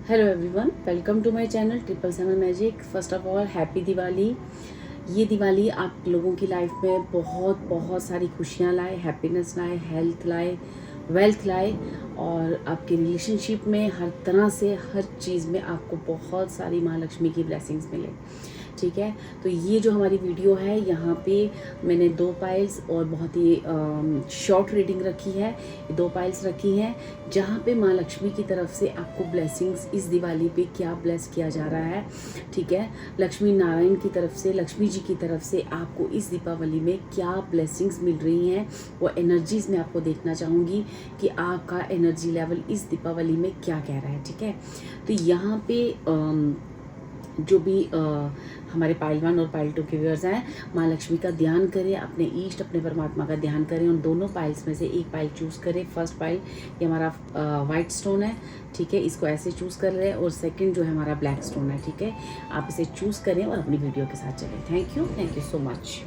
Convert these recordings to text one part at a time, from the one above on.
Hello everyone, welcome to my channel 777 magic. First of all happy Diwali. ये दिवाली आप लोगों की लाइफ में बहुत बहुत सारी खुशियाँ लाए, हैप्पीनेस लाए, हेल्थ लाए, वेल्थ लाए और आपके रिलेशनशिप में हर तरह से हर चीज़ में आपको बहुत सारी माँ लक्ष्मी की ब्लेसिंग्स मिले। ठीक है, तो ये जो हमारी वीडियो है यहाँ पे मैंने 2 पाइल्स और बहुत ही शॉर्ट रीडिंग रखी है। 2 पाइल्स रखी हैं जहाँ पे माँ लक्ष्मी की तरफ से आपको ब्लेसिंग्स इस दिवाली पे क्या ब्लेस किया जा रहा है। ठीक है, लक्ष्मी नारायण की तरफ से, लक्ष्मी जी की तरफ से आपको इस दीपावली में क्या ब्लेसिंग्स मिल रही हैं वो एनर्जीज में आपको देखना चाहूँगी कि आपका एनर्जी लेवल इस दीपावली में क्या कह रहा है। ठीक है, तो यहाँ पे जो भी हमारे पाइल 1 और पाइल 2 के व्यूअर्स हैं, माँ लक्ष्मी का ध्यान करें, अपने ईष्ट अपने परमात्मा का ध्यान करें। उन दोनों पाइल्स में से एक पाइल चूज़ करें। फर्स्ट पाइल ये हमारा वाइट स्टोन है, ठीक है, इसको ऐसे चूज़ कर रहे हैं, और सेकंड जो है हमारा ब्लैक स्टोन है। ठीक है, आप इसे चूज़ करें और अपनी वीडियो के साथ चलें। Thank you so much.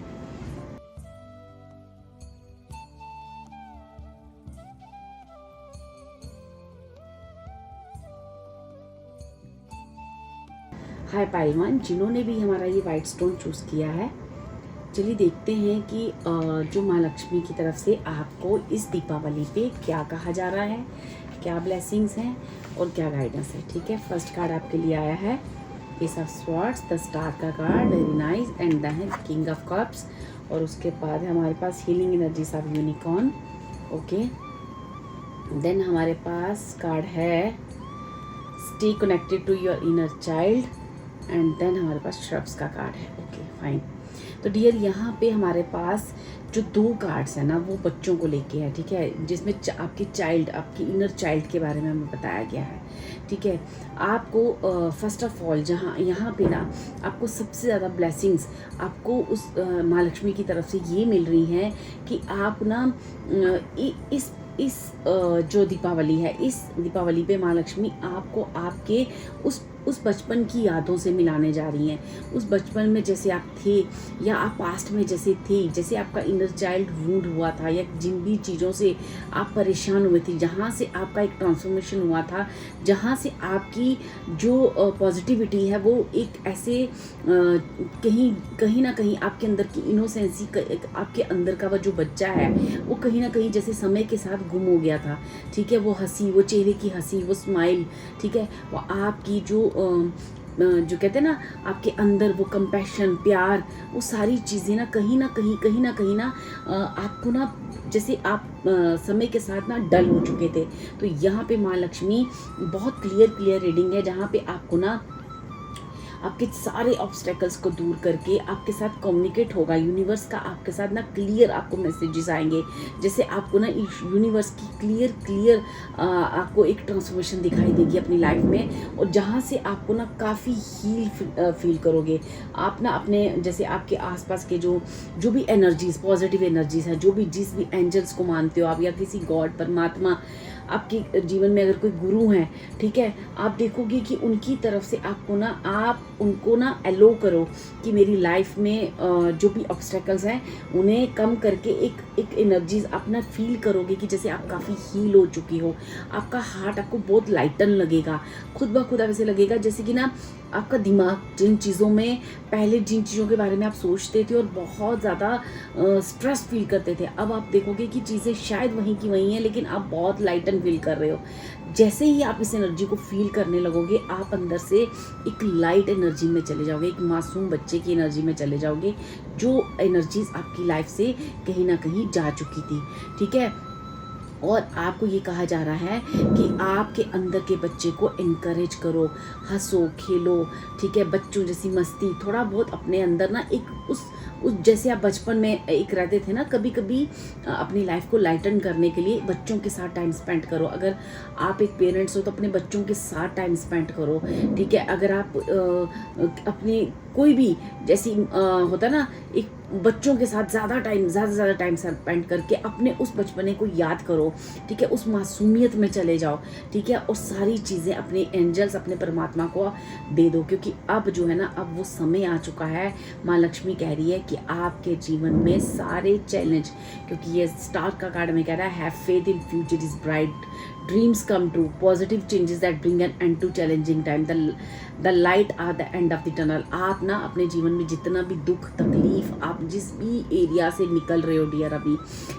Hi pile 1, जिन्होंने भी हमारा ये वाइट स्टोन चूज़ किया है, चलिए देखते हैं कि जो माँ लक्ष्मी की तरफ से आपको इस दीपावली पे क्या कहा जा रहा है, क्या ब्लेसिंग्स हैं और क्या गाइडेंस है। ठीक है, फर्स्ट कार्ड आपके लिए आया है ace of swords, the star का card, very nice, and then king of cups, और उसके बाद है हमारे पास healing energies of unicorn. Okay, then हमारे पास कार्ड है stay connected to your inner child, and then हमारे पास श्रब्स का कार्ड है। Okay fine. तो डियर यहाँ पे हमारे पास जो 2 कार्ड्स हैं ना वो बच्चों को लेके है। ठीक है, जिसमें आपकी चाइल्ड, आपकी इनर चाइल्ड के बारे में हमें बताया गया है। ठीक है, आपको फर्स्ट ऑफ ऑल जहाँ यहाँ पे ना आपको सबसे ज़्यादा ब्लेसिंग्स आपको उस माँ लक्ष्मी की तरफ से ये मिल रही हैं कि आप ना इस जो दीपावली है, इस दीपावली पे माँ लक्ष्मी आपको आपके उस बचपन की यादों से मिलाने जा रही हैं। उस बचपन में जैसे आप थे, या आप पास्ट में जैसे थे, जैसे आपका इनर चाइल्ड वुंड हुआ था, या जिन भी चीज़ों से आप परेशान हुए थे, जहाँ से आपका एक ट्रांसफॉर्मेशन हुआ था, जहाँ से आपकी जो पॉजिटिविटी है वो एक ऐसे कहीं ना कहीं आपके अंदर की इनोसेंसी, आपके अंदर का वो जो बच्चा है वो कहीं ना कहीं जैसे समय के साथ गुम हो गया था। ठीक है, वो हंसी, वो चेहरे की हंसी, वो स्माइल, ठीक है, वो आपकी जो कहते हैं ना आपके अंदर वो कंपैशन, प्यार, वो सारी चीज़ें ना कहीं ना आपको ना जैसे आप समय के साथ ना डल हो चुके थे। तो यहाँ पे माँ लक्ष्मी बहुत क्लियर रीडिंग है, जहाँ पे आपको ना आपके सारे ऑब्स्टेकल्स को दूर करके आपके साथ कम्युनिकेट होगा। यूनिवर्स का आपके साथ ना क्लियर आपको मैसेजेस आएंगे, जैसे आपको ना यूनिवर्स की क्लियर आपको एक ट्रांसफॉर्मेशन दिखाई देगी अपनी लाइफ में, और जहाँ से आपको ना काफ़ी हील फील करोगे। आप ना अपने जैसे आपके आसपास के जो भी एनर्जीज, पॉजिटिव एनर्जीज है, जो भी जिस भी एंजल्स को मानते हो आप, या किसी गॉड, परमात्मा, आपके जीवन में अगर कोई गुरु हैं, ठीक है, आप देखोगे कि उनकी तरफ से आपको ना, आप उनको ना एलो करो कि मेरी लाइफ में जो भी ऑब्स्टेकल्स हैं उन्हें कम करके एक एनर्जीज अपना फील करोगे कि जैसे आप काफ़ी हील हो चुकी हो। आपका हार्ट आपको बहुत लाइटन लगेगा, खुद ब खुद वैसे लगेगा जैसे कि ना आपका दिमाग जिन चीज़ों में पहले जिन चीज़ों के बारे में आप सोचते थे और बहुत ज़्यादा स्ट्रेस फील करते थे, अब आप देखोगे कि चीज़ें शायद वहीं की वहीं हैं, लेकिन आप बहुत लाइटन फील कर रहे हो। जैसे ही आप इस एनर्जी को फील करने लगोगे, आप अंदर से एक लाइट एनर्जी में चले जाओगे, एक मासूम बच्चे की एनर्जी में चले जाओगे, जो एनर्जीज आपकी लाइफ से कहीं ना कहीं जा चुकी थी। ठीक है, और आपको ये कहा जा रहा है कि आपके अंदर के बच्चे को इनकरेज करो, हंसो खेलो। ठीक है, बच्चों जैसी मस्ती, थोड़ा बहुत अपने अंदर ना एक उस जैसे आप बचपन में एक रहते थे ना, कभी कभी अपनी लाइफ को लाइटन करने के लिए बच्चों के साथ टाइम स्पेंड करो। अगर आप एक पेरेंट्स हो तो अपने बच्चों के साथ टाइम स्पेंड करो। ठीक है, अगर आप अपने कोई भी जैसी होता है ना, एक बच्चों के साथ ज़्यादा से ज़्यादा टाइम स्पेंड करके अपने उस बचपने को याद करो। ठीक है, उस मासूमियत में चले जाओ। ठीक है, और सारी चीज़ें अपने एंजल्स, अपने परमात्मा को दे दो, क्योंकि अब जो है ना, अब वो समय आ चुका है। माँ लक्ष्मी कह रही है कि आपके जीवन में सारे चैलेंज, क्योंकि ये स्टार का कार्ड में कह रहा है have faith in future is bright, dreams come true, positive changes that bring an end to challenging time, the light are the end of the tunnel. आप ना अपने जीवन में जितना भी दुख तकलीफ, आप जिस भी एरिया से निकल रहे हो डियर अभी,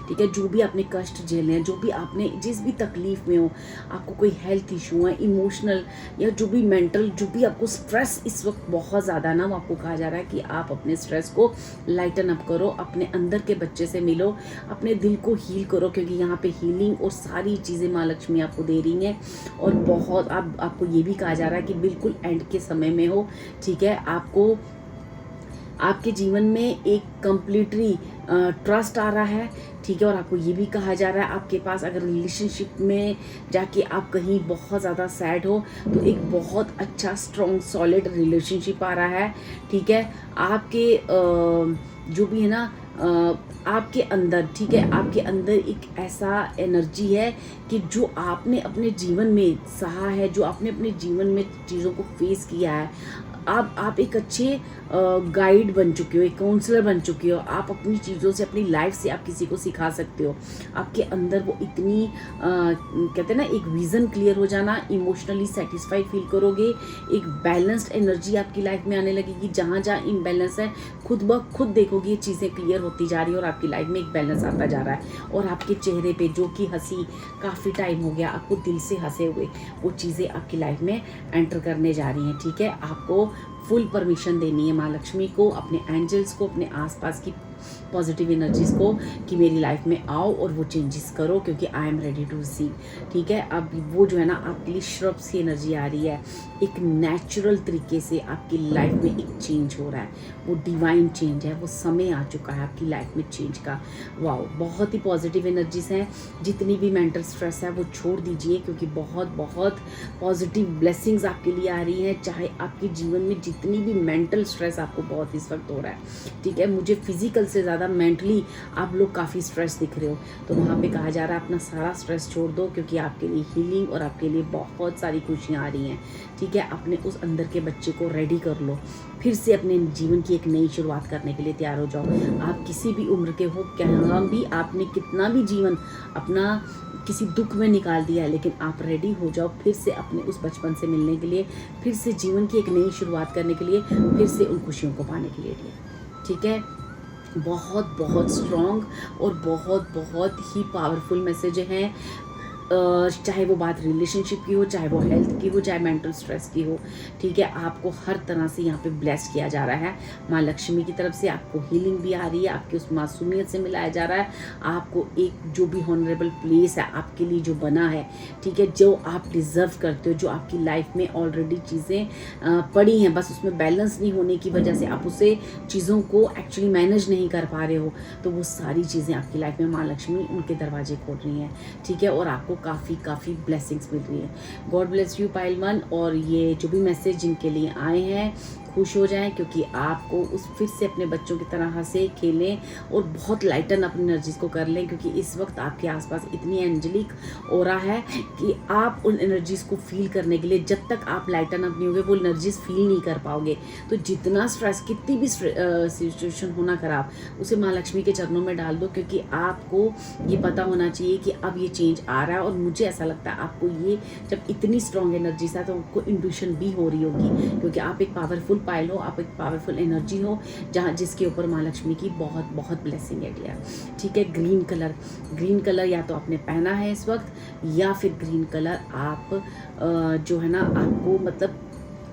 ठीक है, जो भी आपने कष्ट झेले हैं, जो भी आपने जिस भी तकलीफ में हो, आपको कोई हेल्थ इशू है, इमोशनल या जो भी मेंटल, जो भी आपको स्ट्रेस इस वक्त बहुत ज़्यादा ना, वो आपको कहा जा रहा है कि आप अपने स्ट्रेस को लाइटन अप करो, अपने अंदर के बच्चे से मिलो, अपने दिल को हील करो, क्योंकि यहाँ पे हीलिंग और सारी चीज़ें माँ लक्ष्मी आपको दे रही हैं। और बहुत आपको ये भी कहा जा रहा है कि बिल्कुल एंड के समय में हो, ठीक है, आपको आपके जीवन में एक कंप्लीटली ट्रस्ट आ रहा है, ठीक है, और आपको ये भी कहा जा रहा है आपके पास अगर रिलेशनशिप में जाके आप कहीं बहुत ज़्यादा सैड हो तो एक बहुत अच्छा स्ट्रॉन्ग सॉलिड रिलेशनशिप आ रहा है, ठीक है, आपके जो भी है ना आपके अंदर, ठीक है, आपके अंदर एक ऐसा एनर्जी है कि जो आपने अपने जीवन में सहा है, जो आपने अपने जीवन में चीज़ों को फेस किया है, आप एक अच्छे गाइड बन चुके हो, एक काउंसलर बन चुके हो, आप अपनी चीज़ों से, अपनी लाइफ से आप किसी को सिखा सकते हो। आपके अंदर वो इतनी कहते हैं ना, एक विज़न क्लियर हो जाना, इमोशनली सेटिस्फाइड फील करोगे, एक बैलेंस्ड एनर्जी आपकी लाइफ में आने लगेगी। जहाँ जहाँ इम्बैलेंस है खुद ब खुद देखोगे ये चीज़ें क्लियर होती जा रही है और आपकी लाइफ में एक बैलेंस आता जा रहा है। और आपके चेहरे पे जो कि हंसी काफ़ी टाइम हो गया, आपको दिल से हंसे हुए, वो चीज़ें आपकी लाइफ में एंटर करने जा रही हैं, ठीक है। आपको फुल परमिशन देनी है माँ लक्ष्मी को, अपने एंजल्स को, अपने आसपास की पॉजिटिव एनर्जीज को कि मेरी लाइफ में आओ और वो चेंजेस करो, क्योंकि I am ready to receive, ठीक है। अब वो जो है ना आपके लिए श्रब सी एनर्जी आ रही है, एक नेचुरल तरीके से आपकी लाइफ में एक चेंज हो रहा है, वो डिवाइन चेंज है, वो समय आ चुका है आपकी लाइफ में चेंज का। वाओ, बहुत ही पॉजिटिव एनर्जीज हैं। जितनी भी मेंटल स्ट्रेस है वो छोड़ दीजिए, क्योंकि बहुत बहुत पॉजिटिव ब्लेसिंग्स आपके लिए आ रही हैं। चाहे आपके जीवन में जितनी भी मेंटल स्ट्रेस आपको बहुत इस वक्त हो रहा है, ठीक है, मुझे फिजिकल से ज़्यादा मेंटली आप लोग काफ़ी स्ट्रेस दिख रहे हो, तो वहाँ पे कहा जा रहा है अपना सारा स्ट्रेस छोड़ दो, क्योंकि आपके लिए हीलिंग और आपके लिए बहुत सारी खुशियाँ आ रही हैं, ठीक है। अपने उस अंदर के बच्चे को रेडी कर लो, फिर से अपने जीवन की एक नई शुरुआत करने के लिए तैयार हो जाओ। आप किसी भी उम्र के हो, क्या भी आपने कितना भी जीवन अपना किसी दुख में निकाल दिया है, लेकिन आप रेडी हो जाओ फिर से अपने उस बचपन से मिलने के लिए, फिर से जीवन की एक नई शुरुआत करने के लिए, फिर से उन खुशियों को पाने के लिए, ठीक है। बहुत बहुत स्ट्रॉन्ग और बहुत बहुत ही पावरफुल मैसेज हैं, चाहे वो बात रिलेशनशिप की हो, चाहे वो हेल्थ की हो, चाहे मेंटल स्ट्रेस की हो, ठीक है। आपको हर तरह से यहाँ पे ब्लेस किया जा रहा है माँ लक्ष्मी की तरफ से। आपको हीलिंग भी आ रही है, आपकी उस मासूमियत से मिलाया जा रहा है, आपको एक जो भी हॉनरेबल प्लेस है आपके लिए जो बना है, ठीक है, जो आप डिज़र्व करते हो, जो आपकी लाइफ में ऑलरेडी चीज़ें पड़ी हैं, बस उसमें बैलेंस नहीं होने की वजह से आप उसे चीज़ों को एक्चुअली मैनेज नहीं कर पा रहे हो, तो वो सारी चीज़ें आपकी लाइफ में माँ लक्ष्मी उनके दरवाजे खोल रही हैं, ठीक है, और आपको काफ़ी ब्लेसिंग्स मिल रही है। God bless you pile 1। और ये जो भी मैसेज जिनके लिए आए हैं खुश हो जाएं, क्योंकि आपको उस फिर से अपने बच्चों की तरह हंसे खेलें और बहुत लाइटन अपनी एनर्जीज को कर लें, क्योंकि इस वक्त आपके आसपास इतनी एंजेलिक ऑरा है कि आप उन एनर्जीज को फील करने के लिए, जब तक आप लाइटन अप नहीं होगे वो एनर्जीज फील नहीं कर पाओगे। तो जितना स्ट्रेस, कितनी भी सिचुएशन होना खराब, उसे माँ लक्ष्मी के चरणों में डाल दो, क्योंकि आपको ये पता होना चाहिए कि अब ये चेंज आ रहा है। और मुझे ऐसा लगता है आपको ये जब इतनी स्ट्रॉन्ग एनर्जीज है तो आपको इंट्यूशन भी हो रही होगी, क्योंकि आप एक पावरफुल पायल हो, आप एक पावरफुल एनर्जी हो, जहाँ जिसके ऊपर माँ लक्ष्मी की बहुत बहुत ब्लेसिंग है डियर, ठीक है। ग्रीन कलर या तो आपने पहना है इस वक्त, या फिर ग्रीन कलर आप जो है ना आपको मतलब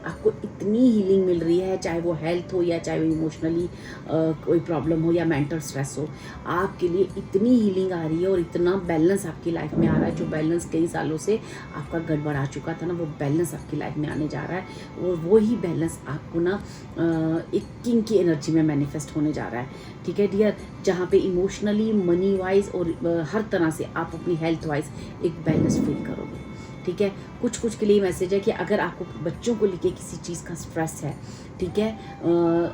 आपको इतनी हीलिंग मिल रही है, चाहे वो हेल्थ हो या चाहे वो इमोशनली कोई प्रॉब्लम हो या मेंटल स्ट्रेस हो, आपके लिए इतनी हीलिंग आ रही है और इतना बैलेंस आपकी लाइफ में आ रहा है। जो बैलेंस कई सालों से आपका गड़बड़ा चुका था ना, वो बैलेंस आपकी लाइफ में आने जा रहा है, और वो ही बैलेंस आपको ना एक किंग की एनर्जी में मैनिफेस्ट होने जा रहा है, ठीक है डियर, जहाँ पे इमोशनली, मनी वाइज और हर तरह से आप अपनी हेल्थ वाइज एक बैलेंस फील करोगे, ठीक है। कुछ के लिए मैसेज है कि अगर आपको बच्चों को लेके किसी चीज़ का स्ट्रेस है, ठीक है,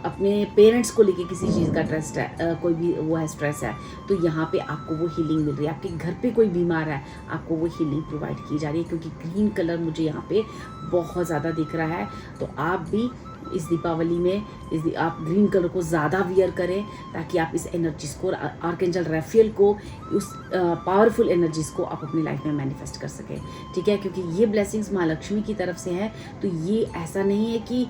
अपने पेरेंट्स को लेके किसी चीज़ का ट्रेस्ट है, कोई भी वो है स्ट्रेस है, तो यहाँ पे आपको वो हीलिंग मिल रही है। आपके घर पे कोई बीमार है, आपको वो हीलिंग प्रोवाइड की जा रही है, क्योंकि ग्रीन कलर मुझे यहाँ पे बहुत ज़्यादा दिख रहा है। तो आप भी इस दीपावली में आप ग्रीन कलर को ज़्यादा वियर करें, ताकि आप इस एनर्जीज़ को, आर्कएंजल राफेल को, उस पावरफुल एनर्जीज़ को आप अपनी लाइफ में मैनिफेस्ट कर सकें। ठीक है, क्योंकि ये ब्लेसिंग्स माँ लक्ष्मी की तरफ से है, तो ये ऐसा नहीं है कि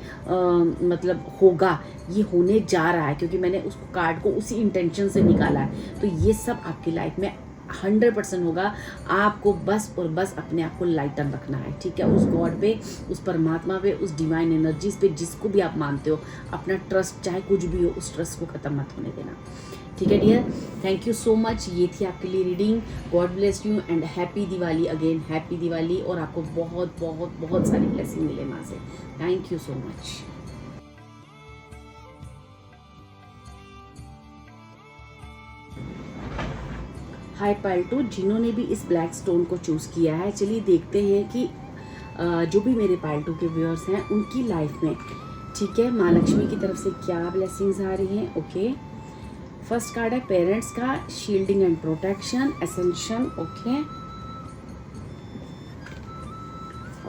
मतलब होगा, ये होने जा रहा है, क्योंकि मैंने उस कार्ड को उसी इंटेंशन से निकाला है। तो ये सब आपकी लाइफ में 100% होगा। आपको बस और बस अपने आप को लाइटर रखना है। ठीक है, उस गॉड पे, उस परमात्मा पे, उस डिवाइन एनर्जीज पे, जिसको भी आप मानते हो, अपना ट्रस्ट चाहे कुछ भी हो, उस ट्रस्ट को ख़त्म मत होने देना। ठीक है dear, thank you so much. ये थी आपके लिए reading. God bless you and happy Diwali again, happy Diwali, और आपको बहुत बहुत बहुत सारी ब्लेसिंग मिले माँ से। Thank you so much. Hi पाल्टू, जिन्होंने भी इस ब्लैक स्टोन को चूज़ किया है, चलिए देखते हैं कि जो भी मेरे पाल्टू के व्यूअर्स हैं उनकी लाइफ में, ठीक है, माँ लक्ष्मी की तरफ से क्या ब्लेसिंग्स आ रही हैं। ओके, फर्स्ट कार्ड है पेरेंट्स का, shielding and protection, ascension. Okay,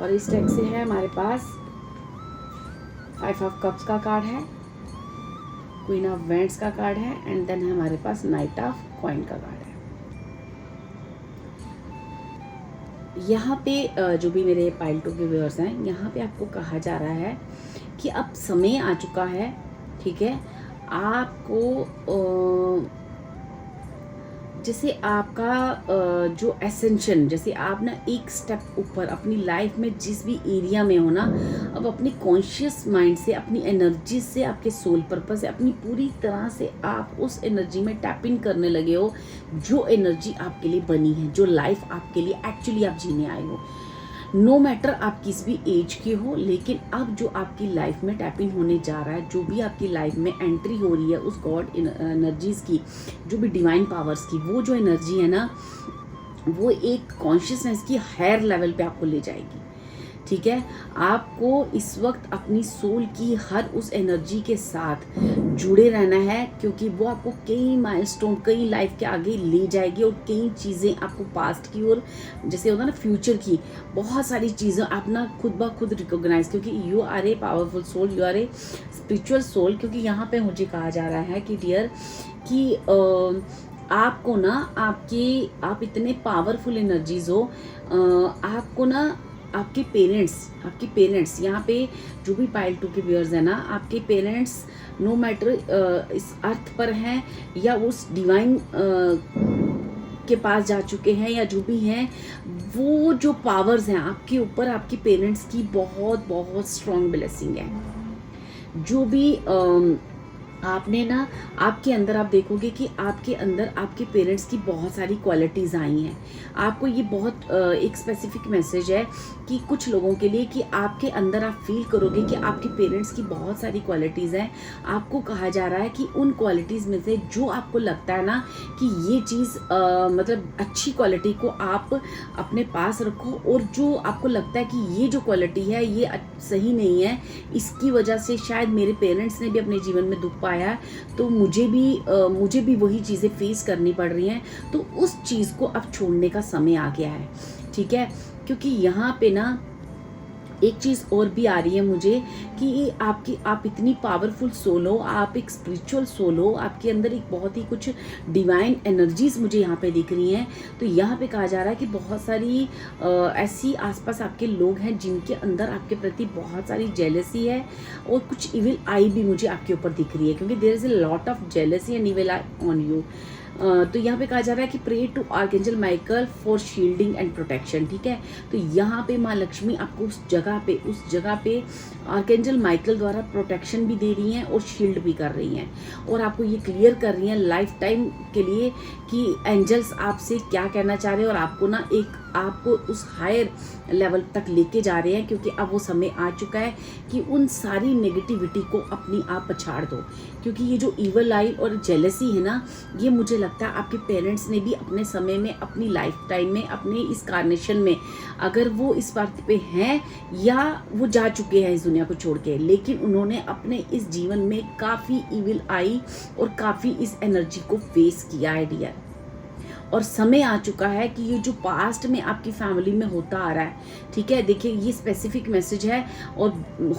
और इस डेक से है हमारे पास 5 ऑफ कप्स का कार्ड है, क्वीन ऑफ वेंट्स का कार्ड है, एंड देन हमारे पास नाइट ऑफ कॉइन का कार्ड है। यहाँ पे जो भी मेरे पाल्टू के व्यूअर्स हैं, यहाँ पे आपको कहा जा रहा है कि अब समय आ चुका है, ठीक है, आपको जैसे आपका जो एसेंशन, जैसे आप ना एक स्टेप ऊपर अपनी लाइफ में जिस भी एरिया में हो ना, अब अपनी कॉन्शियस माइंड से, अपनी एनर्जी से, आपके सोल पर्पस से, अपनी पूरी तरह से आप उस एनर्जी में टैप इन करने लगे हो, जो एनर्जी आपके लिए बनी है, जो लाइफ आपके लिए एक्चुअली आप जीने आए हो। नो मैटर आप किस भी एज के हो, लेकिन अब जो आपकी लाइफ में टैप इन होने जा रहा है, जो भी आपकी लाइफ में एंट्री हो रही है उस गॉड एनर्जीज की, जो भी डिवाइन पावर्स की, वो जो एनर्जी है ना, वो एक कॉन्शियसनेस की हायर लेवल पे आपको ले जाएगी। ठीक है, आपको इस वक्त अपनी सोल की हर उस एनर्जी के साथ जुड़े रहना है, क्योंकि वो आपको कई माइलस्टोन, कई लाइफ के आगे ले जाएगी, और कई चीज़ें आपको पास्ट की और जैसे होता है ना फ्यूचर की, बहुत सारी चीज़ें आप ना खुद ब खुद रिकॉग्नाइज, क्योंकि you are a powerful soul, you are a spiritual soul. क्योंकि यहाँ पे मुझे कहा जा रहा है कि डियर कि आपको ना आप इतने पावरफुल एनर्जीज हो, आपको ना आपके पेरेंट्स यहाँ पे जो भी पाइल 2 के व्यूअर्स हैं ना, आपके पेरेंट्स नो मैटर इस अर्थ पर हैं या उस डिवाइन के पास जा चुके हैं, या जो भी हैं, वो जो पावर्स हैं आपके ऊपर, आपके पेरेंट्स की बहुत बहुत स्ट्रॉन्ग ब्लेसिंग है। जो भी आपने ना, आपके अंदर आप देखोगे कि आपके अंदर आपके पेरेंट्स की बहुत सारी क्वालिटीज़ आई हैं। आपको ये बहुत एक स्पेसिफिक मैसेज है कि कुछ लोगों के लिए, कि आपके अंदर आप फील करोगे कि आपके पेरेंट्स की बहुत सारी क्वालिटीज़ हैं। आपको कहा जा रहा है कि उन क्वालिटीज़ में से जो आपको लगता है ना कि ये चीज़ मतलब अच्छी क्वालिटी को आप अपने पास रखो, और जो आपको लगता है कि ये जो क्वालिटी है ये सही नहीं है, इसकी वजह से शायद मेरे पेरेंट्स ने भी अपने जीवन में दुख पाया, तो मुझे भी वही चीज़ें फेस करनी पड़ रही हैं, तो उस चीज़ को अब छोड़ने का समय आ गया है। ठीक है, क्योंकि यहाँ पे ना एक चीज़ और भी आ रही है मुझे कि आप इतनी पावरफुल सोल हो, आप एक स्पिरिचुअल सोल हो, आपके अंदर एक बहुत ही कुछ डिवाइन एनर्जीज मुझे यहाँ पे दिख रही हैं। तो यहाँ पे कहा जा रहा है कि बहुत सारी ऐसी आसपास आपके लोग हैं जिनके अंदर आपके प्रति बहुत सारी जेलसी है, और कुछ इविल आई भी मुझे आपके ऊपर दिख रही है, क्योंकि there is a lot of jealousy and evil eye on you. तो यहाँ पे कहा जा रहा है कि pray to archangel Michael for shielding and protection. ठीक है, तो यहाँ पे माँ लक्ष्मी आपको उस जगह पे आर्कएंजल माइकल द्वारा प्रोटेक्शन भी दे रही हैं और शील्ड भी कर रही हैं, और आपको ये क्लियर कर रही हैं लाइफ टाइम के लिए कि एंजल्स आपसे क्या कहना चाह रहे हैं, और आपको ना आपको उस हायर लेवल तक लेके जा रहे हैं, क्योंकि अब वो समय आ चुका है कि उन सारी नेगेटिविटी को अपनी आप पछाड़ दो। क्योंकि ये जो इवल आई और जेलसी है ना, ये मुझे लगता है आपके पेरेंट्स ने भी अपने समय में, अपनी लाइफ टाइम में, अपने इस कार्नेशन में, अगर वो इस बात पे हैं या वो जा चुके हैं इस दुनिया को छोड़ के, लेकिन उन्होंने अपने इस जीवन में काफ़ी इविल आई और काफ़ी इस एनर्जी को फेस किया है डियर। और समय आ चुका है कि ये जो पास्ट में आपकी फैमिली में होता आ रहा है, ठीक है, देखिए ये स्पेसिफिक मैसेज है और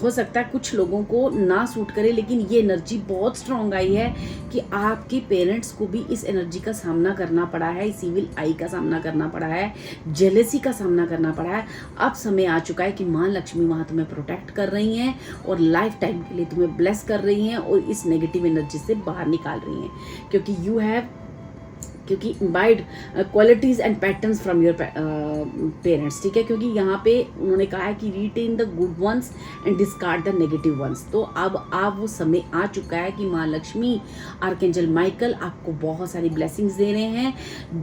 हो सकता है कुछ लोगों को ना सूट करे, लेकिन ये एनर्जी बहुत स्ट्रांग आई है कि आपके पेरेंट्स को भी इस एनर्जी का सामना करना पड़ा है, इस इविल आई का सामना करना पड़ा है, जेलेसी का सामना करना पड़ा है। अब समय आ चुका है कि माँ लक्ष्मी वहाँ तुम्हें प्रोटेक्ट कर रही हैं और लाइफ टाइम के लिए तुम्हें ब्लेस कर रही हैं और इस नेगेटिव एनर्जी से बाहर निकाल रही हैं, क्योंकि you have imbibed qualities and patterns from your parents, ठीक है, क्योंकि यहाँ पे उन्होंने कहा है कि retain the good ones and discard the negative ones. तो अब वो समय आ चुका है कि माँ लक्ष्मी, आर्कएंजल माइकल आपको बहुत सारी ब्लेसिंग्स दे रहे हैं,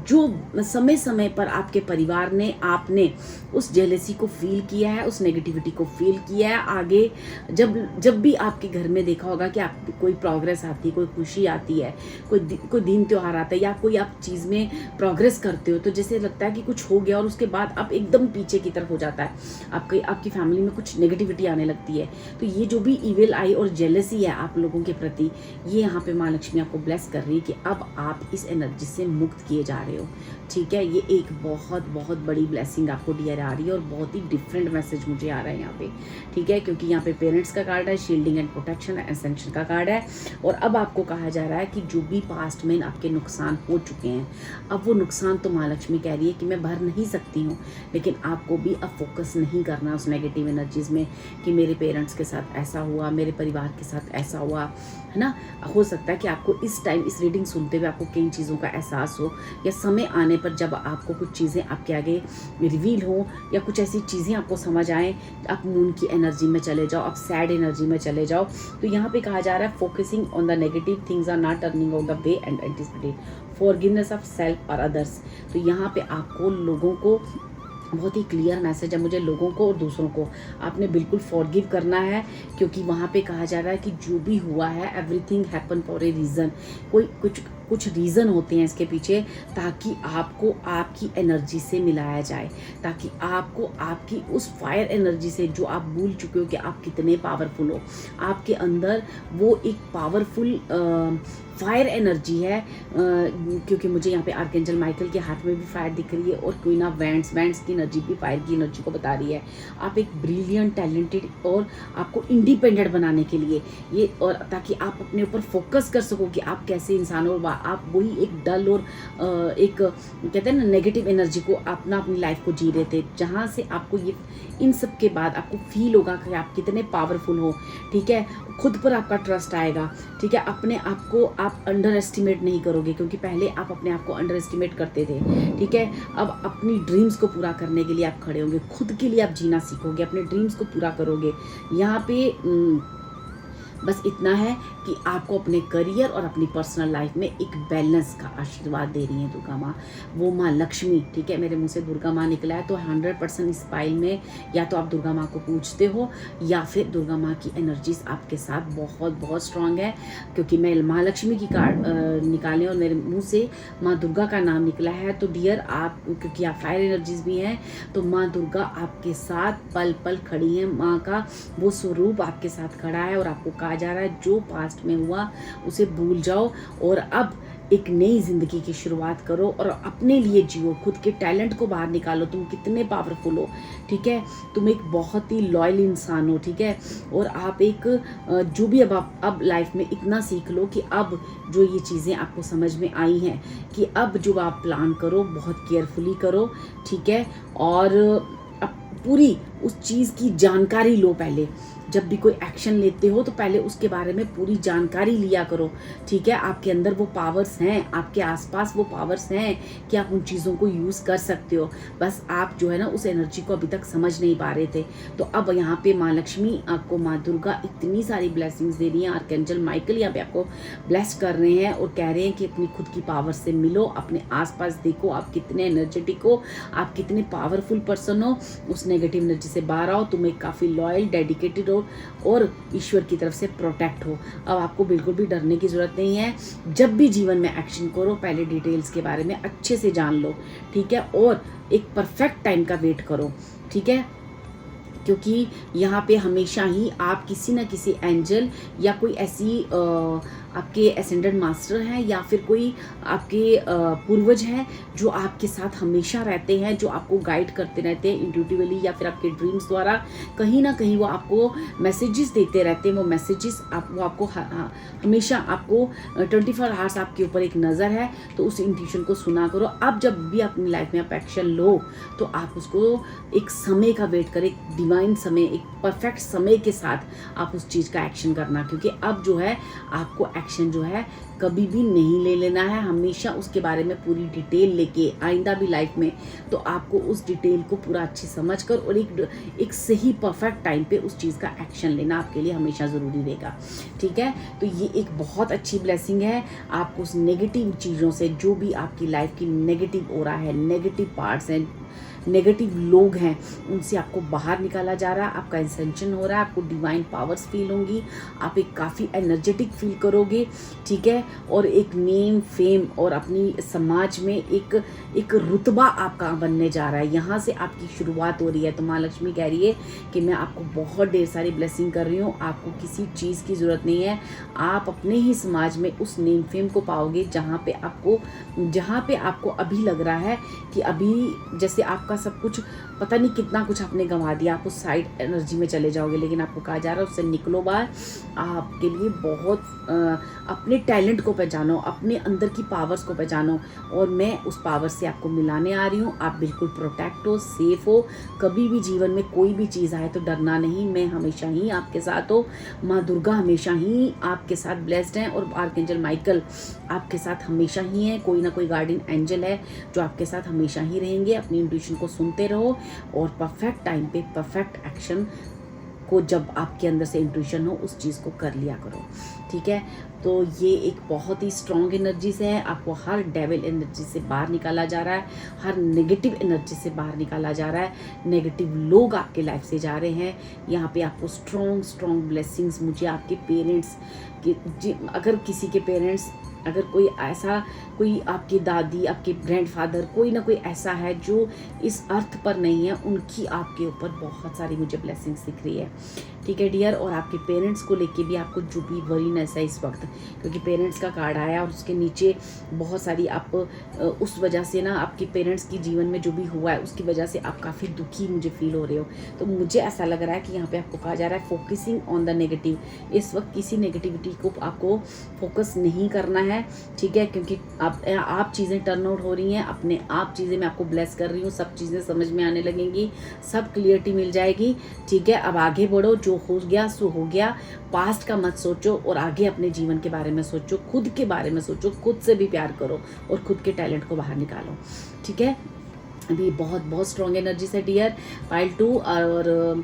जो समय समय पर आपके परिवार ने, आपने उस जेलेसी को फील किया है, उस नेगेटिविटी को फील किया है। आगे जब भी आपके घर में देखा होगा कि आप कोई प्रोग्रेस आती है, कोई खुशी आती है, कोई दिन त्योहार आता है या कोई आप चीज़ में प्रोग्रेस करते हो, तो जैसे लगता है कि कुछ हो गया और उसके बाद आप एकदम पीछे की तरफ हो जाता है, आपकी फैमिली में कुछ नेगेटिविटी आने लगती है। तो ये जो भी इविल आई और जेलसी है आप लोगों के प्रति, ये यहाँ पे माँ लक्ष्मी आपको ब्लेस कर रही है कि अब आप इस एनर्जी से मुक्त किए जा रहे हो, ठीक है। ये एक बहुत बहुत बड़ी ब्लेसिंग आपको डियर आ रही है और बहुत ही डिफरेंट मैसेज मुझे आ रहा है यहाँ पे, ठीक है, क्योंकि यहाँ पे पेरेंट्स का कार्ड है, शील्डिंग एंड प्रोटेक्शन एसेंशन का कार्ड है। और अब आपको कहा जा रहा है कि जो भी पास्ट में आपके नुकसान हो चुके हैं, अब वो नुकसान तो माँ लक्ष्मी कह रही है कि मैं भर नहीं सकती हूँ, लेकिन आपको भी अब फोकस नहीं करना उस नेगेटिव एनर्जीज में कि मेरे पेरेंट्स के साथ ऐसा हुआ, मेरे परिवार के साथ ऐसा हुआ, है ना। हो सकता है कि आपको इस टाइम इस रीडिंग सुनते हुए आपको कई चीज़ों का एहसास हो, या समय आने पर जब आपको कुछ चीज़ें आपके आगे रिवील हो या कुछ ऐसी चीज़ें आपको समझ आएँ, आप मून की एनर्जी में चले जाओ, आप सैड एनर्जी में चले जाओ। तो यहाँ पे कहा जा रहा है focusing on the negative things are not turning out the way and anticipated forgiveness of self और अदर्स। तो यहाँ पे आपको लोगों को, बहुत ही क्लियर मैसेज है मुझे, लोगों को और दूसरों को आपने बिल्कुल फॉरगिव करना है, क्योंकि वहाँ पे कहा जा रहा है कि जो भी हुआ है everything happen for a reason. कुछ रीज़न होते हैं इसके पीछे, ताकि आपको आपकी एनर्जी से मिलाया जाए, ताकि आपको आपकी उस फायर एनर्जी से, जो आप भूल चुके हो कि आप कितने पावरफुल हो, आपके अंदर वो एक पावरफुल फायर एनर्जी है, क्योंकि मुझे यहाँ पे आर्कएंजल माइकल के हाथ में भी फायर दिख रही है और क्वीन ऑफ वैंड्स की एनर्जी भी फायर की एनर्जी को बता रही है। आप एक ब्रिलियंट, टैलेंटेड, और आपको इंडिपेंडेंट बनाने के लिए ये, और ताकि आप अपने ऊपर फोकस कर सको कि आप कैसे इंसान हो, आप वही एक डल और एक कहते हैं ना नेगेटिव एनर्जी को अपनी लाइफ को जी रहे थे, जहाँ से आपको ये इन सब के बाद आपको फील होगा कि आप कितने पावरफुल हो, ठीक है। खुद पर आपका ट्रस्ट आएगा, ठीक है। अपने आप को आप अंडर एस्टिमेट नहीं करोगे, क्योंकि पहले आप अपने आप को अंडर एस्टिमेट करते थे, ठीक है। अब अपनी ड्रीम्स को पूरा करने के लिए आप खड़े होंगे, खुद के लिए आप जीना सीखोगे, अपने ड्रीम्स को पूरा करोगे। यहाँ पे बस इतना है कि आपको अपने करियर और अपनी पर्सनल लाइफ में एक बैलेंस का आशीर्वाद दे रही है दुर्गा माँ, वो माँ लक्ष्मी, ठीक है। मेरे मुंह से दुर्गा माँ निकला है, तो 100% इस फाइल में या तो आप दुर्गा माँ को पूजते हो, या फिर दुर्गा माँ की एनर्जीज आपके साथ बहुत बहुत स्ट्रांग है। क्योंकि मैं माँ लक्ष्मी की कार्ड निकालें और मेरे मुँह से माँ दुर्गा का नाम निकला है, तो डियर आप, क्योंकि आप फायर एनर्जीज भी हैं, तो माँ दुर्गा आपके साथ पल पल खड़ी हैं। माँ का वो स्वरूप आपके साथ खड़ा है और आपको कहा जा रहा है जो पास्ट में हुआ उसे भूल जाओ और अब एक नई जिंदगी की शुरुआत करो और अपने लिए जियो, खुद के टैलेंट को बाहर निकालो। तुम कितने पावरफुल हो, ठीक है। तुम एक बहुत ही लॉयल इंसान हो, ठीक है। और आप एक जो भी अब लाइफ में इतना सीख लो कि अब जो ये चीज़ें आपको समझ में आई हैं कि अब जो आप प्लान करो बहुत केयरफुली करो, ठीक है। और अब पूरी उस चीज़ की जानकारी लो, पहले जब भी कोई एक्शन लेते हो तो पहले उसके बारे में पूरी जानकारी लिया करो, ठीक है। आपके अंदर वो पावर्स हैं, आपके आसपास वो पावर्स हैं कि आप उन चीज़ों को यूज़ कर सकते हो, बस आप जो है ना उस एनर्जी को अभी तक समझ नहीं पा रहे थे। तो अब यहाँ पे माँ लक्ष्मी आपको, माँ दुर्गा इतनी सारी ब्लेसिंग्स दे रही हैं, आर्कएंजल माइकल यहाँ पे आपको ब्लेस कर रहे हैं और कह रहे हैं कि अपनी खुद की पावर से मिलो, अपने आसपास देखो आप कितने एनर्जेटिक हो, आप कितने पावरफुल पर्सन हो, उस नेगेटिव एनर्जी से बाहर आओ, तुम्हें काफ़ी लॉयल, डेडिकेटेड हो और ईश्वर की तरफ से प्रोटेक्ट हो। अब आपको बिल्कुल भी डरने की ज़रूरत नहीं है। जब भी जीवन में एक्शन करो पहले डिटेल्स के बारे में अच्छे से जान लो, ठीक है। और एक परफेक्ट टाइम का वेट करो, ठीक है, क्योंकि यहाँ पे हमेशा ही आप किसी न किसी एंजल या कोई ऐसी आपके एसेंडेंट मास्टर हैं या फिर कोई आपके पूर्वज हैं जो आपके साथ हमेशा रहते हैं, जो आपको गाइड करते रहते हैं इंट्यूटिवली या फिर आपके ड्रीम्स द्वारा। कहीं ना कहीं वो आपको मैसेजेस देते रहते हैं। वो मैसेजेस वो आपको हमेशा आपको 24 आवर्स आपके ऊपर एक नज़र है। तो उस इंट्यूशन को सुना करो। अब जब भी अपनी लाइफ में आप एक्शन लो तो आप उसको एक समय का वेट करें, एक डिवाइन समय, एक परफेक्ट समय के साथ आप उस चीज़ का एक्शन करना, क्योंकि अब जो है आपको एक्शन जो है कभी भी नहीं ले लेना है। हमेशा उसके बारे में पूरी डिटेल लेके आइंदा भी लाइफ में तो आपको उस डिटेल को पूरा अच्छी समझ कर और एक सही परफेक्ट टाइम पे उस चीज़ का एक्शन लेना आपके लिए हमेशा ज़रूरी रहेगा। ठीक है, तो ये एक बहुत अच्छी ब्लेसिंग है। आपको उस नेगेटिव चीज़ों से, जो भी आपकी लाइफ की नेगेटिव हो रहा है, नेगेटिव पार्ट्स हैं, नेगेटिव लोग हैं, उनसे आपको बाहर निकाला जा रहा है। आपका इंसेंशन हो रहा है, आपको डिवाइन पावर्स फील होंगी, आप एक काफ़ी एनर्जेटिक फील करोगे। ठीक है, और एक नेम फेम और अपनी समाज में एक रुतबा आपका बनने जा रहा है। यहाँ से आपकी शुरुआत हो रही है। तो माँ लक्ष्मी कह रही है कि मैं आपको बहुत ढेर सारी ब्लेसिंग कर रही हूँ। आपको किसी चीज़ की ज़रूरत नहीं है। आप अपने ही समाज में उस नेम फेम को पाओगे जहाँ पे आपको अभी लग रहा है कि अभी जैसे आपका सब कुछ पता नहीं कितना कुछ आपने गंवा दिया, आप उस साइड एनर्जी में चले जाओगे। लेकिन आपको कहा जा रहा है उससे निकलो बाहर। आपके लिए बहुत अपने टैलेंट को पहचानो, अपने अंदर की पावर्स को पहचानो, और मैं उस पावर से आपको मिलाने आ रही हूँ। आप बिल्कुल प्रोटेक्ट हो, सेफ हो। कभी भी जीवन में कोई भी चीज़ आए तो डरना नहीं। मैं हमेशा ही आपके साथ हो। माँ दुर्गा हमेशा ही आपके साथ ब्लेस्ड हैं, और आर्कएंजल माइकल आपके साथ हमेशा ही हैं। कोई ना कोई गार्डियन एंजल है जो आपके साथ हमेशा ही रहेंगे। अपनी इंट्यूशन को सुनते रहो और परफेक्ट टाइम पे परफेक्ट एक्शन को, जब आपके अंदर से इंट्यूशन हो, उस चीज़ को कर लिया करो। ठीक है, तो ये एक बहुत ही स्ट्रॉन्ग एनर्जी से है। आपको हर डेविल एनर्जी से बाहर निकाला जा रहा है, हर नेगेटिव एनर्जी से बाहर निकाला जा रहा है। नेगेटिव लोग आपके लाइफ से जा रहे हैं। यहाँ पे आपको स्ट्रॉन्ग ब्लेसिंग्स, मुझे आपके पेरेंट्स की, अगर किसी के पेरेंट्स, अगर कोई आपकी दादी, आपके ग्रैंडफादर, कोई ना कोई ऐसा है जो इस अर्थ पर नहीं है, उनकी आपके ऊपर बहुत सारी मुझे ब्लेसिंग्स दिख रही है। ठीक है डियर, और आपके पेरेंट्स को लेके भी आपको जो भी वरीनेस है इस वक्त, क्योंकि पेरेंट्स का कार्ड आया और उसके नीचे बहुत सारी आप उस वजह से ना, आपके पेरेंट्स की जीवन में जो भी हुआ है उसकी वजह से आप काफ़ी दुखी मुझे फील हो रहे हो। तो मुझे ऐसा लग रहा है कि यहाँ पे आपको कहा जा रहा है फोकसिंग ऑन द नेगेटिव। इस वक्त किसी नेगेटिविटी को आपको फोकस नहीं करना है। ठीक है, क्योंकि आप चीज़ें टर्न आउट हो रही हैं, अपने आप चीज़ें मैं आपको ब्लेस कर रही हूँ। सब चीज़ें समझ में आने लगेंगी, सब क्लियरिटी मिल जाएगी। ठीक है, अब आगे बढ़ो। जो हो गया सो हो गया। पास्ट का मत सोचो और आगे अपने जीवन के बारे में सोचो, खुद के बारे में सोचो, खुद से भी प्यार करो और खुद के टैलेंट को बाहर निकालो। ठीक है, अभी बहुत स्ट्रॉन्ग एनर्जी से डियर पाइल 2, और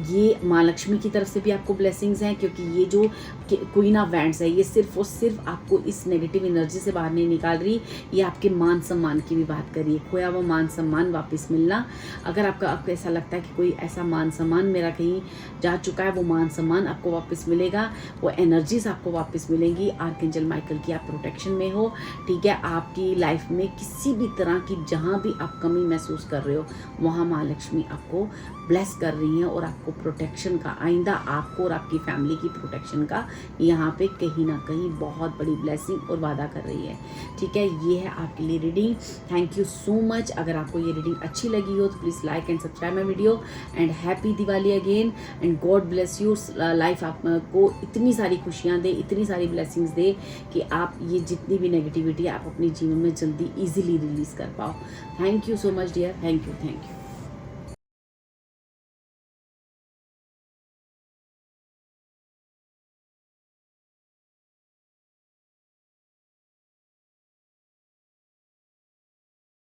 ये माँ लक्ष्मी की तरफ से भी आपको ब्लेसिंग्स हैं, क्योंकि ये जो क्वीन ऑफ वैंड्स है, ये सिर्फ और सिर्फ आपको इस नेगेटिव एनर्जी से बाहर नहीं निकाल रही, ये आपके मान सम्मान की भी बात करिए। खोया हुआ मान सम्मान वापस मिलना। अगर आपको ऐसा लगता है कि कोई ऐसा मान सम्मान मेरा कहीं जा चुका है, वो मान सम्मान आपको वापस मिलेगा, वो एनर्जीज आपको वापस मिलेंगी। आर्कएंजल माइकल की आप प्रोटेक्शन में हो। ठीक है, आपकी लाइफ में किसी भी तरह की जहाँ भी आप कमी महसूस कर रहे हो, वहाँ माँ लक्ष्मी आपको ब्लेस कर रही हैं और आपको प्रोटेक्शन का, आइंदा आपको और आपकी फैमिली की प्रोटेक्शन का यहाँ पे कहीं ना कहीं बहुत बड़ी ब्लेसिंग और वादा कर रही है। ठीक है, ये है आपके लिए reading. Thank you so much. अगर आपको ये रीडिंग अच्छी लगी हो तो please like and subscribe my video, and happy Diwali again, and God bless you. Life आपको इतनी सारी खुशियाँ दे, इतनी सारी ब्लेसिंग्स दे कि आप ये जितनी भी नेगेटिविटी आप अपने जीवन में जल्दी ईजिली रिलीज़ कर पाओ। Thank you so much dear, thank you.